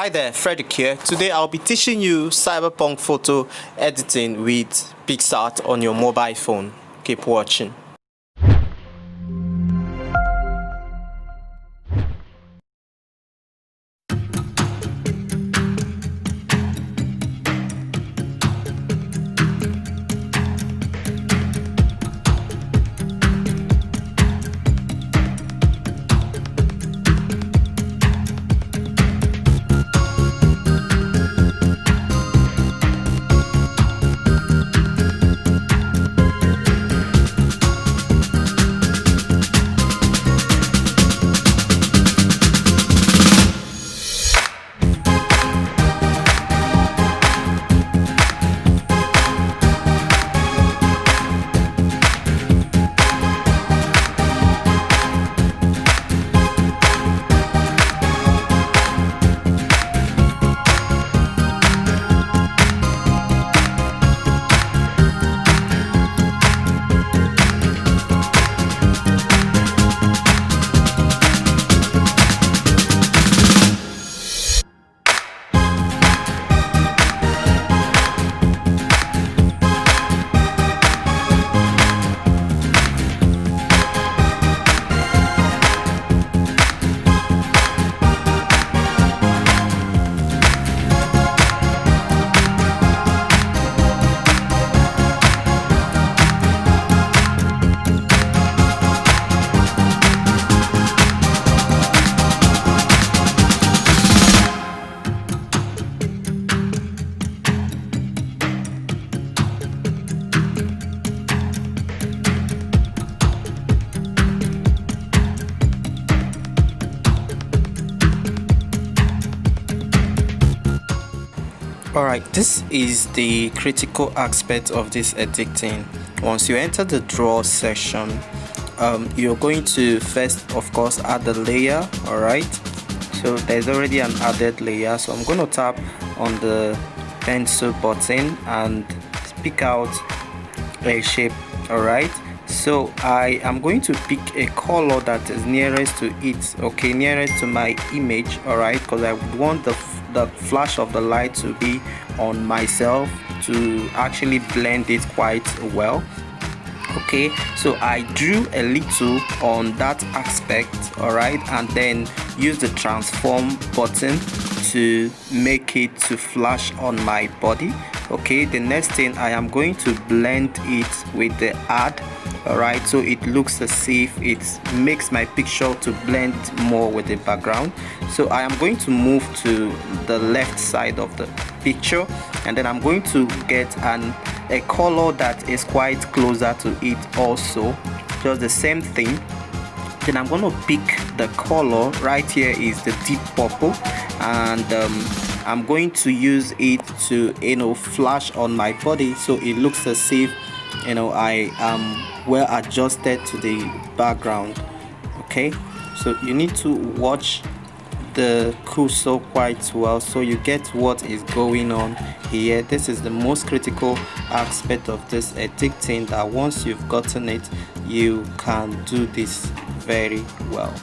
Hi there, Frederick here. Today I'll be teaching you Cyberpunk photo editing with Picsart on your mobile phone. Keep watching. Alright, this is the critical aspect of this editing. Once you enter the draw section, you're going to first of course add the layer. Alright, so there's already an added layer, so I'm going to tap on the pencil button and pick out a shape. Alright, so I am going to pick a color that is nearest to it, okay, nearest to my image. Alright, because I would want the flash of the light to be on myself to actually blend it quite well. Okay, so I drew a little on that aspect. Alright, and then use the transform button to make it to flash on my body. Okay, the next thing, I am going to blend it with the add. Alright, so it looks as if it makes my picture to blend more with the background. So I am going to move to the left side of the picture, and then I'm going to get a color that is quite closer to it also, just the same thing. Then I'm going to pick the color. Right here is the deep purple, and I'm going to use it to flash on my body, so it looks as if I am well adjusted to the background. Okay, so you need to watch the cursor quite well so you get what is going on here. This is the most critical aspect of this editing, that once you've gotten it, you can do this very well.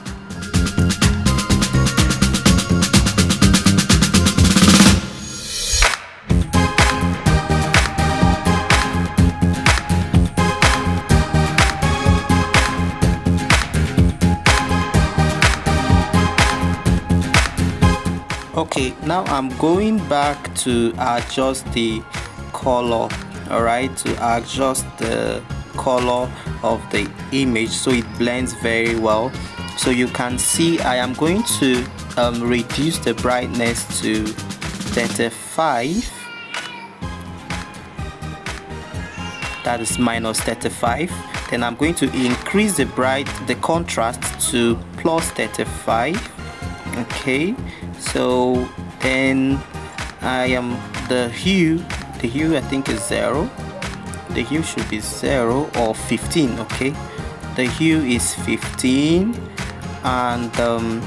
Okay, now I'm going back to adjust the color. Alright, to adjust the color of the image so it blends very well. So you can see I am going to reduce the brightness to 35. That is minus 35. Then I'm going to increase the contrast to plus 35. Okay, so then the hue I think is 0. The hue should be 0 or 15. Okay, the hue is 15, and the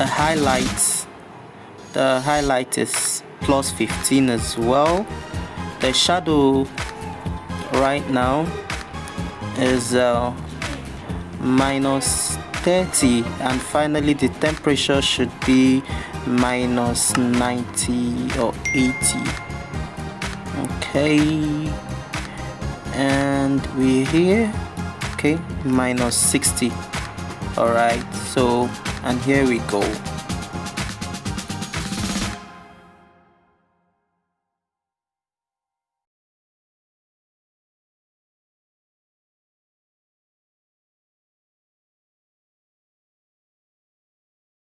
highlight is plus 15 as well. The shadow right now is minus 30, and finally the temperature should be minus 90 or 80. Okay, and we're here. Okay, minus 60. All right, so and here we go.